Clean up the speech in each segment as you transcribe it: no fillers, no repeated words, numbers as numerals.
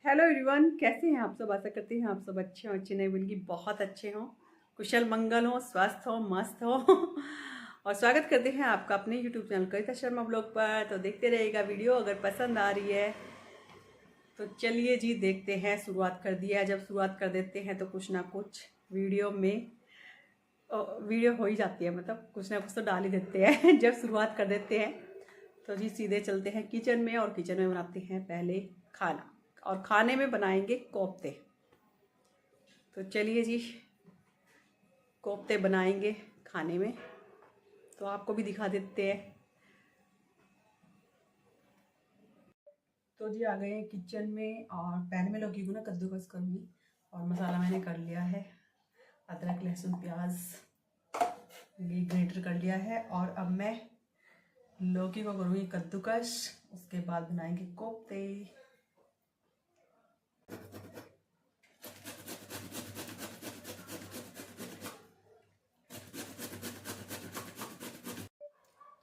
Hello everyone, कैसे हैं आप सब। आशा करती हैं आप सब अच्छे हों, अच्छे नहीं बल्कि बहुत अच्छे हों, कुशल मंगल हो, स्वस्थ हो, मस्त हो। और स्वागत करते हैं आपका अपने YouTube channel Kavita Sharma blog पर। तो देखते रहिएगा वीडियो, अगर पसंद आ रही है तो चलिए जी देखते हैं। शुरुआत कर दिया है, जब शुरुआत कर देते हैं तो कुछ ना कुछ वीडियो में वीडियो हो ही जाती है, मतलब कुछ ना कुछ तो डाल ही देते हैं। जब शुरुआत कर देते हैं तो जी सीधे चलते हैं किचन में, और किचन में बनाते हैं पहले खाना, और खाने में बनाएंगे कोफ्ते। तो चलिए जी, कोफ्ते बनाएंगे खाने में, तो आपको भी दिखा देते हैं। तो जी आ गए हैं किचन में, और पैन में लौकी को ना कद्दूकस करूँगी, और मसाला मैंने कर लिया है। अदरक लहसुन प्याज ये ग्रेटर कर लिया है, और अब मैं लौकी को करूँगी कद्दूकस, उसके बाद बनाएंगे कोफ्ते।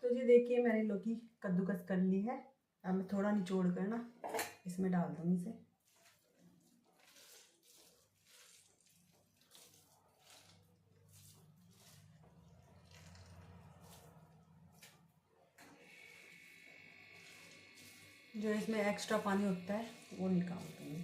तो जी देखिए, मैंने लौकी कद्दूकस कर ली है। अब मैं थोड़ा निचोड़ कर ना इसमें डाल दूँगी इसे। जो इसमें एक्स्ट्रा पानी होता है वो निकाल दूँगी।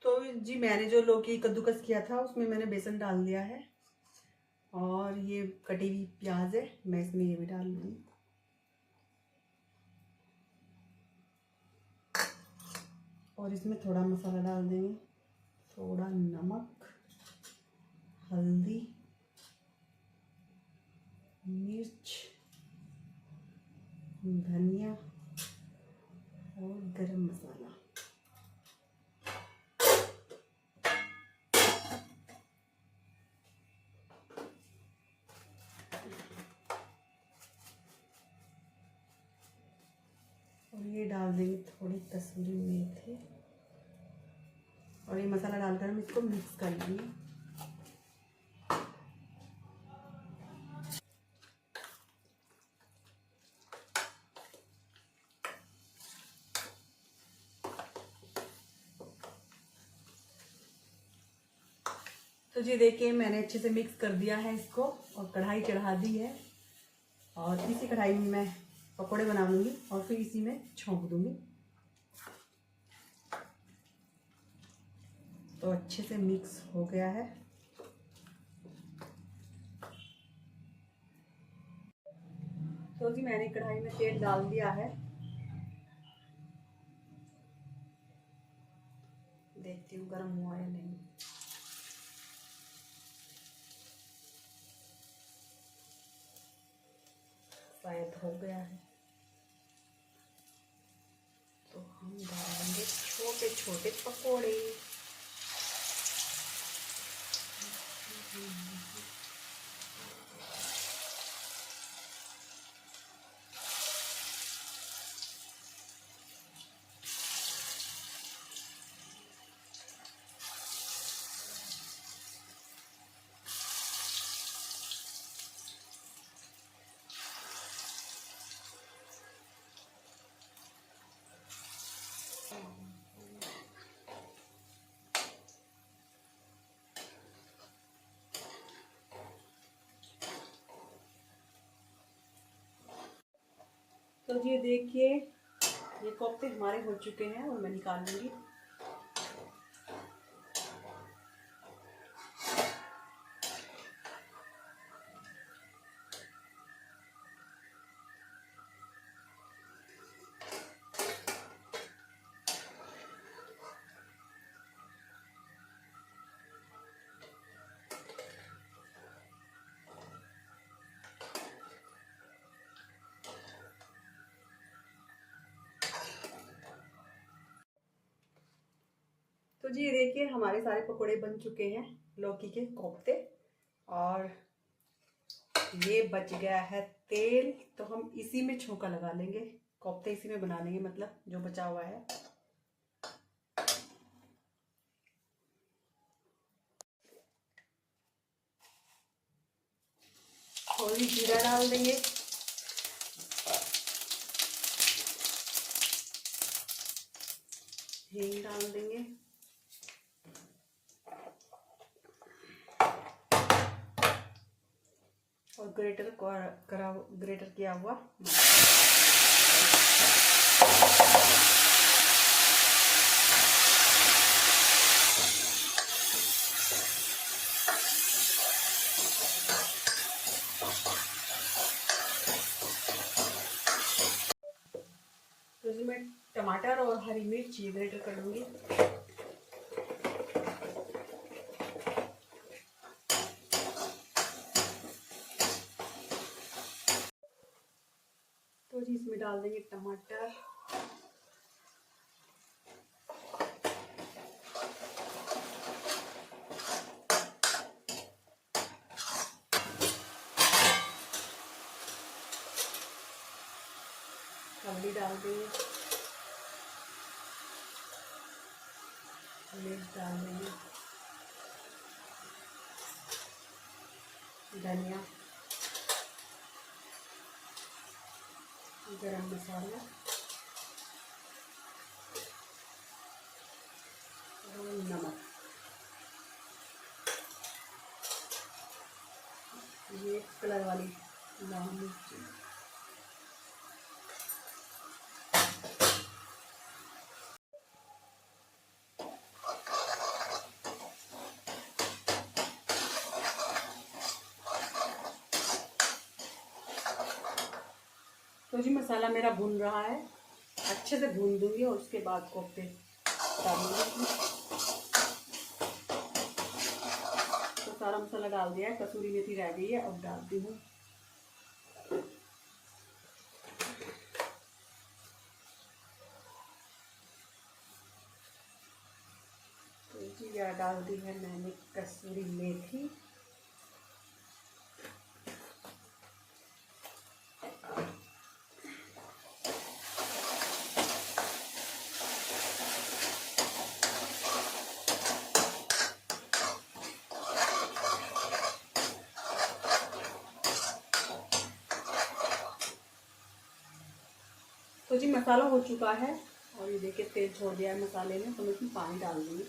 तो जी मैंने जो लौकी कद्दूकस किया था उसमें मैंने बेसन डाल दिया है, और ये कटी हुई प्याज है, मैं इसमें ये भी डाल लूँगी। और इसमें थोड़ा मसाला डाल देंगे, थोड़ा नमक, हल्दी, मिर्च, धनिया और गरम मसाला। और ये डाल देंगे थोड़ी कसूरी मेथी, और ये मसाला डालकर हम इसको मिक्स कर लेंगे। तो जी देखिए, मैंने अच्छे से मिक्स कर दिया है इसको, और कढ़ाई चढ़ा दी है, और इसी कढ़ाई में मैं पकोड़े बना लूँगी, और फिर इसी में छोंक दूँगी। तो अच्छे से मिक्स हो गया है। तो जी मैंने कढ़ाई में तेल डाल दिया है, देखती हूँ गर्म हुआ या नहीं। शायद हो गया है। तो हम डालेंगे छोटे छोटे पकोड़े। तो ये देखिए, ये कोफ्ते हमारे हो चुके हैं, और मैं निकाल लूँगी। तो जी देखिए, हमारे सारे पकोड़े बन चुके हैं, लौकी के कोफ्ते। और ये बच गया है तेल, तो हम इसी में छोंका लगा लेंगे, कोफ्ते इसी में बना लेंगे, मतलब जो बचा हुआ है। थोड़ी जीरा डाल देंगे, हींग डाल देंगे, और ग्रेटर किया हुआ तो इसमें टमाटर और हरी मिर्च ये ग्रेटर कर लूँगी। तो जी इसमें डाल देंगे टमाटर, हल्दी डाल देंगे, मिर्च डाल देंगे, धनिया, गरम मसाला और नमक। ये कलर वाली लाल मिर्च, तो जी मसाला मेरा भून रहा है, अच्छे से भून दूंगी और उसके बाद कोफ्ते डालूंगी। तो सारा मसाला डाल दिया है, कसूरी मेथी रह गई है, अब डालती हूँ। तो जी यह डाल दी है मैंने कसूरी मेथी, तो जी मसाला हो चुका है और ये देखिए तेल छोड़ दिया है मसाले ने, तो मैं इसमें पानी डाल दूँगी।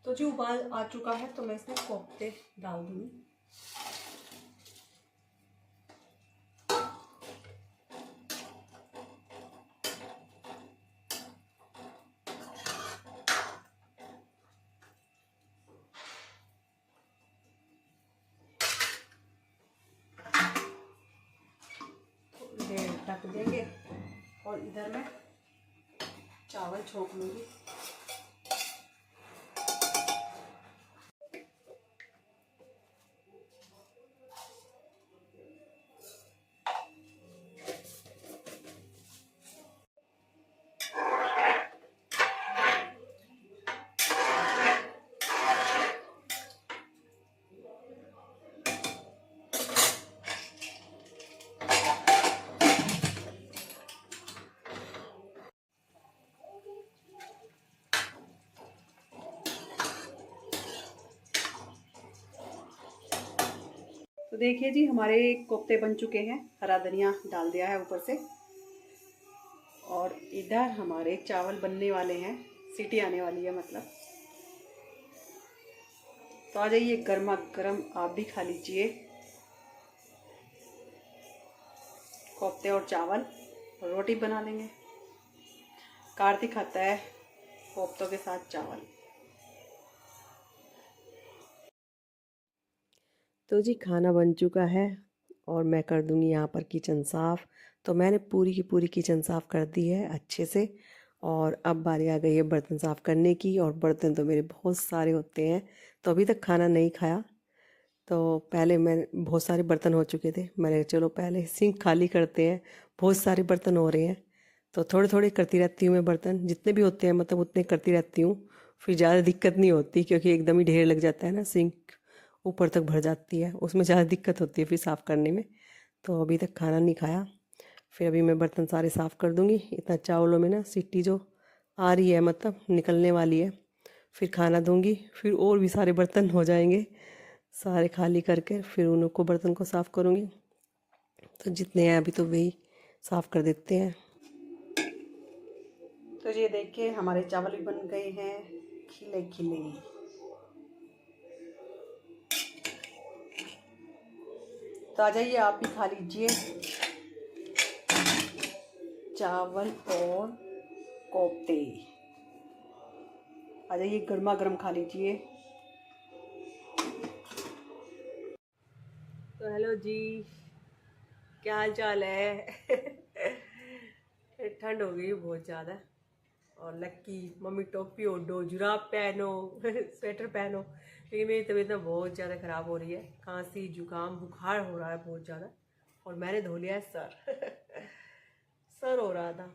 तो जी उबाल आ चुका है, तो मैं इसमें कोफ्ते डाल दूँगी। ढक देंगे और इधर मैं चावल छोंक लूँगी। तो देखिए जी हमारे कोफ्ते बन चुके हैं, हरा धनिया डाल दिया है ऊपर से, और इधर हमारे चावल बनने वाले हैं, सीटी आने वाली है मतलब। तो आ जाइए, गर्मा गर्म आप भी खा लीजिए कोफ्ते और चावल, रोटी बना लेंगे। कार्तिक खाता है कोफ्तों के साथ चावल। तो जी खाना बन चुका है और मैं कर दूंगी यहाँ पर किचन साफ़। तो मैंने पूरी की पूरी किचन साफ़ कर दी है अच्छे से, और अब बारी आ गई है बर्तन साफ़ करने की। और बर्तन तो मेरे बहुत सारे होते हैं, तो अभी तक खाना नहीं खाया। तो पहले मैं बहुत सारे बर्तन हो चुके थे, मैंने चलो पहले सिंक खाली करते हैं, बहुत सारे बर्तन हो रहे हैं। तो थोड़े थोड़े करती रहती हूँ मैं, बर्तन जितने भी होते हैं मतलब उतने करती रहती हूँ, फिर ज़्यादा दिक्कत नहीं होती, क्योंकि एकदम ही ढेर लग जाता है ना, सिंक ऊपर तक भर जाती है, उसमें ज़्यादा दिक्कत होती है फिर साफ़ करने में। तो अभी तक खाना नहीं खाया, फिर अभी मैं बर्तन सारे साफ़ कर दूँगी। इतना चावलों में ना सीटी जो आ रही है मतलब निकलने वाली है, फिर खाना दूंगी, फिर और भी सारे बर्तन हो जाएंगे, सारे खाली करके फिर उनको बर्तन को साफ़ करूँगी। तो जितने हैं अभी तो वही साफ़ कर देते हैं। तो ये देखिए हमारे चावल भी बन गए हैं खिले खिले। तो आ जाइए आप भी खा लीजिए चावल और कोफ्ते। आ जाइए गर्मा गर्म खा लीजिए। तो हेलो जी, क्या हाल चाल है? ठंड हो गई बहुत ज़्यादा और लक्की मम्मी टोपी ओढ़ो, जुराब पहनो, स्वेटर पहनो, क्योंकि मेरी तबीयत ना बहुत ज़्यादा ख़राब हो रही है। खांसी जुकाम बुखार हो रहा है बहुत ज़्यादा। और मैंने धो लिया है सर। सर हो रहा था,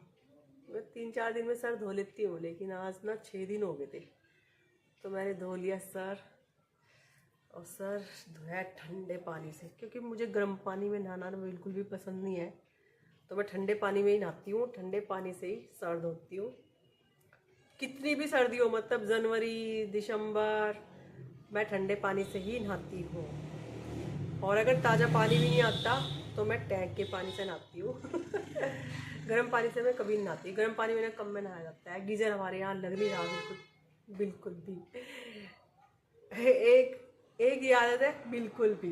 मैं 3-4 दिन में सर धो लेती हूँ, लेकिन आज ना 6 दिन हो गए थे, तो मैंने धो लिया सर। और सर धोया ठंडे पानी से, क्योंकि मुझे गर्म पानी में नहाना बिल्कुल भी पसंद नहीं है, तो मैं ठंडे पानी में ही नहाती हूँ। ठंडे पानी से ही सर धोती हूँ, कितनी भी सर्दी हो, मतलब जनवरी दिसंबर, मैं ठंडे पानी से ही नहाती हूँ। और अगर ताज़ा पानी भी नहीं आता तो मैं टैंक के पानी से नहाती हूँ। गर्म पानी से मैं कभी नहीं नहाती। गर्म पानी में कम में नहाया जाता है, गीज़र हमारे यहाँ लग नहीं रहा बिल्कुल, बिल्कुल भी। एक एक ही आदत है, बिल्कुल भी।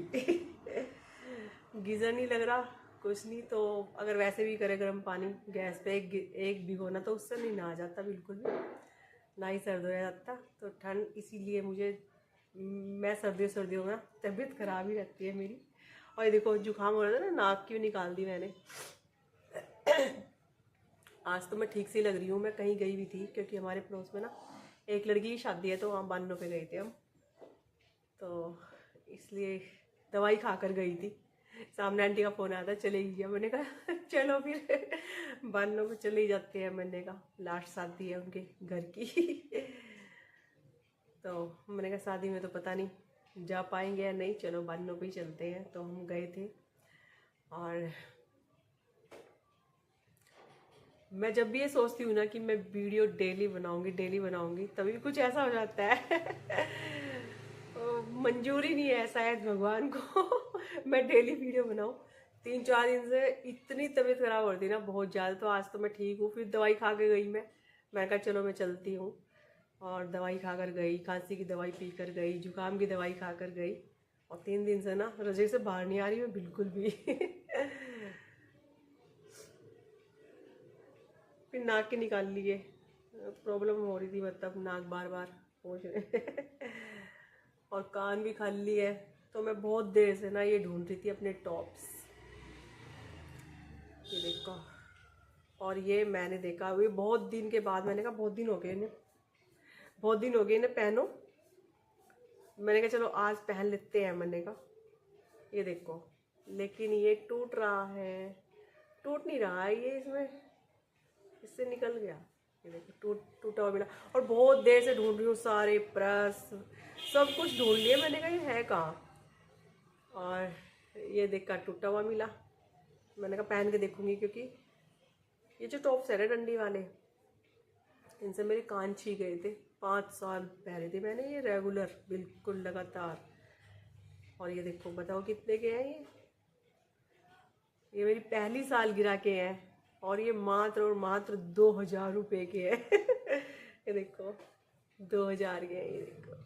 गीज़र नहीं लग रहा, कुछ नहीं, तो अगर वैसे भी करे गर्म पानी गैस पे एक भिगोना, तो उससे नहीं नहा जाता बिल्कुल भी, ना ही सर्द हो जाता। तो ठंड इसीलिए मुझे, मैं सर्दियों में तबीयत खराब ही रहती है मेरी। और ये देखो जुकाम हो रहा था ना, नाक क्यों निकाल दी मैंने। आज तो मैं ठीक से लग रही हूँ। मैं कहीं गई भी थी, क्योंकि हमारे पड़ोस में ना एक लड़की की शादी है, तो वहाँ बानों पे गए थे हम, तो इसलिए दवाई खा कर गई थी। सामने आंटी का फ़ोन आया था, चले गया। मैंने कहा चलो फिर बानों पे चले ही जाते हैं। मैंने कहा लास्ट शादी है उनके घर की। तो मैंने कहा शादी में तो पता नहीं जा पाएंगे या नहीं, चलो बानों पे ही चलते हैं। तो हम गए थे। और मैं जब भी ये सोचती हूँ ना कि मैं वीडियो डेली बनाऊंगी, तभी कुछ ऐसा हो जाता है। मंजूरी नहीं है शायद भगवान को। मैं डेली वीडियो बनाऊँ। 3-4 दिन से इतनी तबीयत खराब हो रही थी ना बहुत ज़्यादा, तो आज तो मैं ठीक हूँ। फिर दवाई खा के गई मैं कहा चलो मैं चलती हूँ। और दवाई खा कर गई, खांसी की दवाई पी कर गई, जुकाम की दवाई खा कर गई। और 3 दिन से ना रज़ाई से बाहर नहीं आ रही मैं बिल्कुल भी। फिर नाक के निकाल लिए, प्रॉब्लम हो रही थी, मतलब नाक बार बार पहुँच रहे। और कान भी खाली है। तो मैं बहुत देर से ना ये ढूंढ रही थी अपने टॉप्स, ये देखो। और ये मैंने देखा, ये बहुत दिन के बाद, मैंने कहा बहुत दिन हो गए इन्हें पहनो। मैंने कहा चलो आज पहन लेते हैं, मैंने कहा ये देखो। लेकिन ये टूट रहा है, टूट नहीं रहा है ये, इससे निकल गया। ये देखो टूटा हुआ मिला। और बहुत देर से ढूंढ रही हूँ, सारे पर्स सब कुछ ढूंढ लिए। मैंने कहा ये है कहाँ। और ये देखा टूटा हुआ मिला। मैंने कहा पहन के देखूंगी, क्योंकि ये जो टॉप्स है ना डंडी वाले, इनसे मेरे कान छी गए थे। 5 साल पहले थे मैंने ये रेगुलर, बिल्कुल लगातार। और ये देखो बताओ कितने के हैं ये मेरी पहली सालगिरह के हैं। और ये मात्र और मात्र 2000 रुपये के हैं। ये देखो 2000 के हैं, ये देखो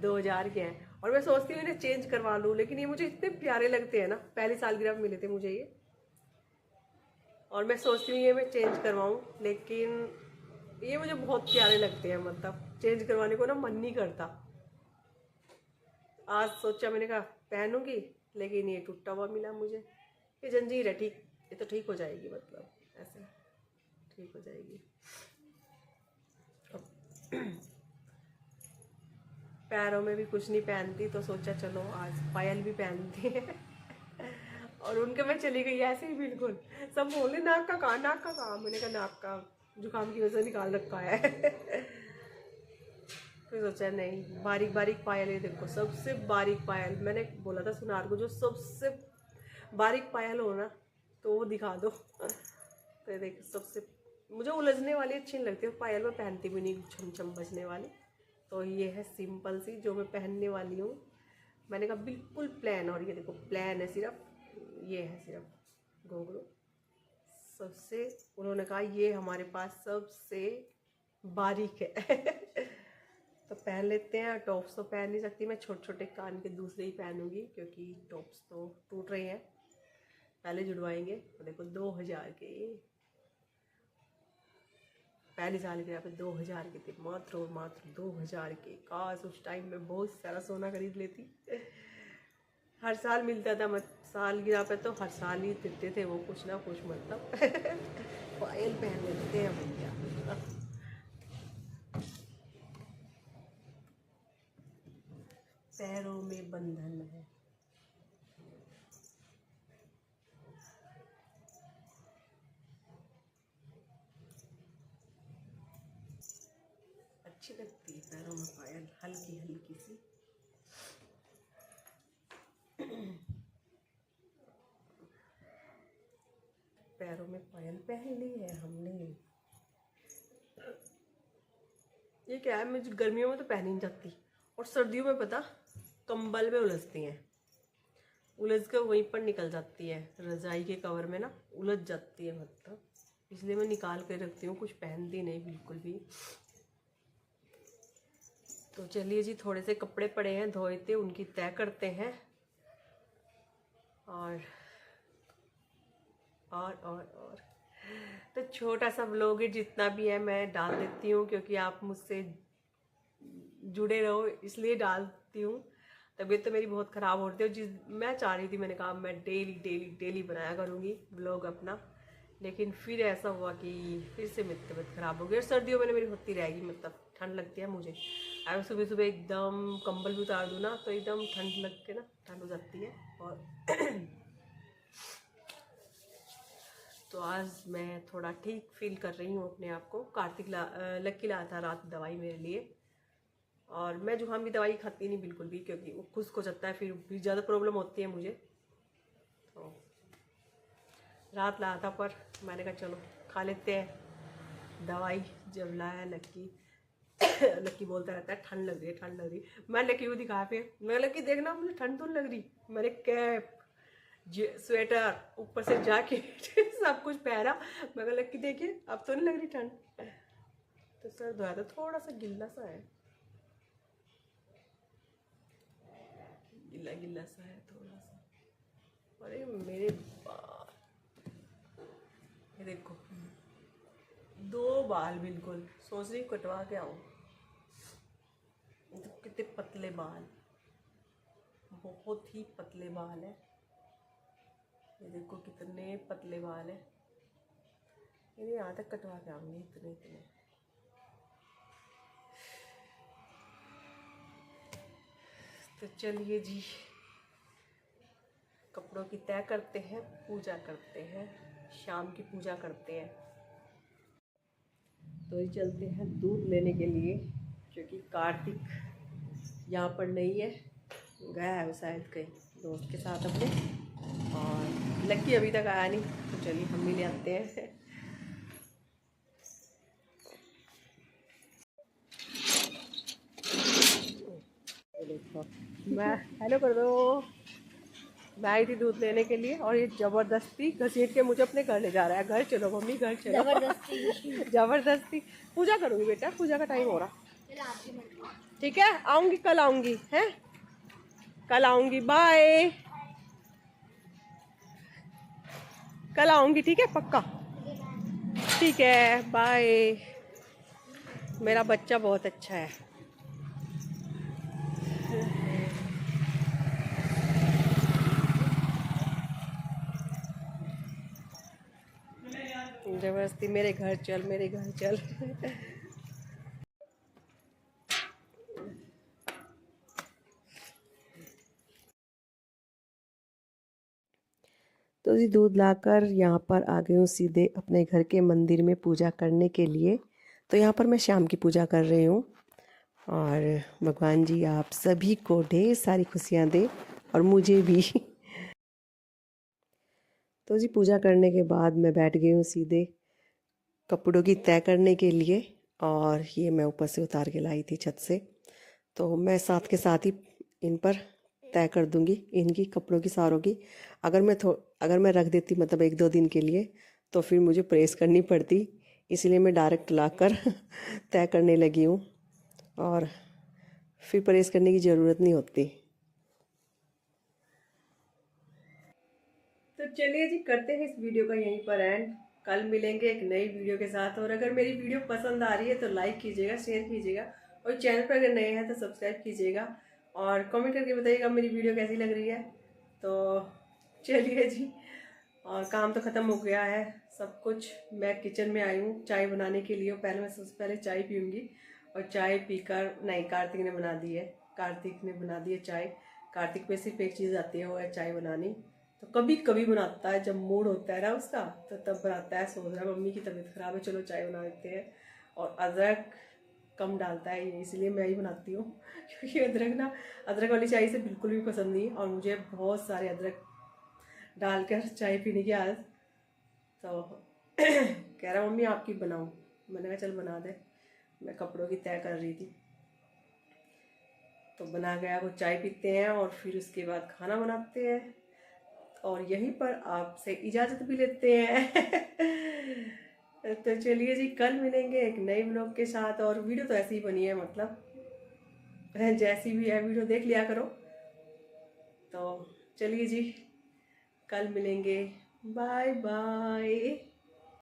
2000 के हैं। और मैं सोचती हूँ इन्हें चेंज करवा लूँ, लेकिन ये मुझे इतने प्यारे लगते हैं ना, पहली सालगिरह में मिले थे मुझे ये। और मैं सोचती हूँ ये मैं चेंज करवाऊँ, लेकिन ये मुझे बहुत प्यारे लगते हैं, मतलब चेंज करवाने को ना मन नहीं करता। आज सोचा, मैंने कहा पहनूंगी, लेकिन ये टूटा हुआ मिला मुझे। ये जंजीर है, ठीक, ये तो ठीक हो जाएगी, मतलब ऐसे ठीक हो जाएगी। पैरों में भी कुछ नहीं पहनती, तो सोचा चलो आज पायल भी पहनती है। और उनके मैं चली गई ऐसे ही बिल्कुल। सब बोले नाक का कहाँ, नाक का कहाँ। मैंने कहा नाक का जुकाम की वजह से निकाल रखा है। फिर सोचा नहीं, बारीक बारीक पायल, ये देखो सबसे बारीक पायल। मैंने बोला था सुनार को जो सबसे बारीक पायल हो ना, तो वो दिखा दो। तो देखो सबसे मुझे उलझने वाली अच्छी नहीं लगती, पायल में पहनती भी नहीं छम छम बजने वाली। तो ये है सिंपल सी जो मैं पहनने वाली हूँ। मैंने कहा बिल्कुल प्लेन, और ये देखो प्लेन है सिर्फ, ये है सिर्फ घुंघरू। सबसे उन्होंने कहा ये हमारे पास सबसे बारीक है। तो पहन लेते हैं। टॉप्स तो पहन नहीं सकती मैं, छोटे छोटे कान के दूसरे ही पहनूंगी क्योंकि टॉप्स तो टूट रहे हैं, पहले जुड़वाएंगे। तो देखो 2000 के, पहली सालगिरह पे 2000 के थे, मात्र और मात्र 2000 के। काश उस टाइम में बहुत सारा सोना खरीद लेती। हर साल मिलता था, मत सालगिरह पे तो हर साल ही देते थे वो कुछ ना कुछ, मतलब। पायल पहन लेते हैं भैया। पैरों में बंधन है। अच्छी लगती है पैरों में पायल, हल्की हल्की सी। पैरों में पायल पहन ली है हमने। ये क्या है, मुझे गर्मियों में तो पहन ही नहीं जाती, और सर्दियों में पता कंबल में उलझती हैं, उलझ कर वहीं पर निकल जाती है, रजाई के कवर में ना उलझ जाती है, मतलब इसलिए मैं निकाल कर रखती हूँ, कुछ पहनती नहीं बिल्कुल भी। तो चलिए जी, थोड़े से कपड़े पड़े हैं धोए थे, उनकी तय करते हैं। और तो छोटा सा व्लॉग है, जितना भी है मैं डाल देती हूँ क्योंकि आप मुझसे जुड़े रहो, इसलिए डालती हूँ। तबीयत तो मेरी बहुत ख़राब हो रही थी, जिस मैं चाह रही थी, मैंने कहा मैं डेली डेली डेली बनाया करूँगी व्लॉग अपना, लेकिन फिर ऐसा हुआ कि फिर से मेरी तबीयत ख़राब हो गई। और सर्दियों में मेरी होती रहेगी, मतलब ठंड लगती है मुझे। अगर सुबह सुबह एकदम कंबल भी उतार दूँ ना तो एकदम ठंड लग के ना ठंड हो जाती है। और तो आज मैं थोड़ा ठीक फील कर रही हूँ अपने आप को। कार्तिक लक्की लाया था रात दवाई मेरे लिए, और मैं जुकाम की दवाई खाती नहीं बिल्कुल भी क्योंकि वो खुश्क हो जाता है, फिर भी ज़्यादा प्रॉब्लम होती है मुझे। तो रात लाया था, पर मैंने कहा चलो खा लेते हैं दवाई। जब लाया लक्की, लक्की बोलता रहता है ठंड लग रही है, ठंड लग रही है। मैं लक्की को दिखा, फिर मैं लक्की देखना मुझे ठंड तो नहीं लग रही। मैंने कैप, स्वेटर, ऊपर से जैकेट सब कुछ पहना। मैं कहा लक्की देखिए अब तो नहीं लग रही ठंड। तो सर धोया था, थोड़ा सा गिल्ला सा है, गिल्ला गिल्ला सा है थोड़ा सा। अरे मेरे बाल, ये देखो 2 बाल बिल्कुल, सोच रही कटवा के आऊँ। तो कितने पतले बाल, बहुत ही पतले बाल है। ये देखो कितने पतले बाल है, इन्हें यहाँ तक कटवा के आऊँगी, इतने इतने। तो चलिए जी, कपड़ों की तय करते हैं, पूजा करते हैं, शाम की पूजा करते हैं। तो ये चलते हैं दूध लेने के लिए, क्योंकि कार्तिक यहाँ पर नहीं है, गया है वो शायद कहीं दोस्त के साथ अपने, और लक्की अभी तक आया नहीं। तो चलिए हम भी ले आते हैं। देखो मैं हेलो कर दो, मैं आई थी दूध लेने के लिए, और ये जबरदस्ती घसीट के मुझे अपने घर ले जा रहा है। घर चलो मम्मी, घर चलो। जबरदस्ती जबरदस्ती। पूजा करूँगी बेटा, पूजा का टाइम हो रहा। ठीक है, आऊँगी कल, आऊँगी हैं, कल आऊँगी, बाय। कल आऊँगी, ठीक है पक्का, ठीक है बाय। मेरा बच्चा बहुत अच्छा है। जबरदस्ती मेरे घर चल, मेरे घर चल। तो जी दूध लाकर यहाँ पर आ गई हूँ सीधे अपने घर के मंदिर में पूजा करने के लिए। तो यहाँ पर मैं शाम की पूजा कर रही हूँ, और भगवान जी आप सभी को ढेर सारी खुशियाँ दे, और मुझे भी। तो जी पूजा करने के बाद मैं बैठ गई हूँ सीधे कपड़ों की तय करने के लिए, और ये मैं ऊपर से उतार के लाई थी छत से। तो मैं साथ के साथ ही इन पर तय कर दूंगी, इनकी कपड़ों की सारों की। अगर मैं रख देती मतलब 1-2 दिन के लिए, तो फिर मुझे प्रेस करनी पड़ती, इसलिए मैं डायरेक्ट लाकर तय करने लगी हूँ, और फिर प्रेस करने की ज़रूरत नहीं होती। तो चलिए जी, करते हैं इस वीडियो का यहीं पर एंड। कल मिलेंगे एक नई वीडियो के साथ, और अगर मेरी वीडियो पसंद आ रही है तो लाइक कीजिएगा, शेयर कीजिएगा, और चैनल पर अगर नए हैं तो सब्सक्राइब कीजिएगा, और कमेंट करके बताइएगा मेरी वीडियो कैसी लग रही है। तो चलिए जी, और काम तो ख़त्म हो गया है सब कुछ। मैं किचन में आई हूँ चाय बनाने के लिए। पहले मैं सबसे पहले चाय पीऊँगी, और चाय पीकर, नहीं, कार्तिक ने बना दी है, कार्तिक ने बना दी है चाय। कार्तिक पे सिर्फ एक चीज़ आती है, वो है चाय बनानी। तो कभी कभी बनाता है, जब मूड होता है ना उसका, तो तब बनाता है। सोच रहा है मम्मी की तबीयत खराब है, चलो चाय बना देते हैं। और अदरक कम डालता है ये, इसलिए मैं ही बनाती हूँ क्योंकि अदरक वाली चाय से बिल्कुल भी पसंद नहीं, और मुझे बहुत सारे अदरक डालकर चाय पीने की आदत। तो कह रहा मम्मी आपकी बनाऊँ, मैंने कहा चल बना दे। मैं कपड़ों की तय कर रही थी, तो बना गया। वो चाय पीते हैं और फिर उसके बाद खाना बनाते हैं, और यहीं पर आपसे इजाज़त भी लेते हैं। तो चलिए जी, कल मिलेंगे एक नए ब्लॉग के साथ। और वीडियो तो ऐसी ही बनी है, मतलब जैसी भी है वीडियो देख लिया करो। तो चलिए जी, कल मिलेंगे। Bye bye.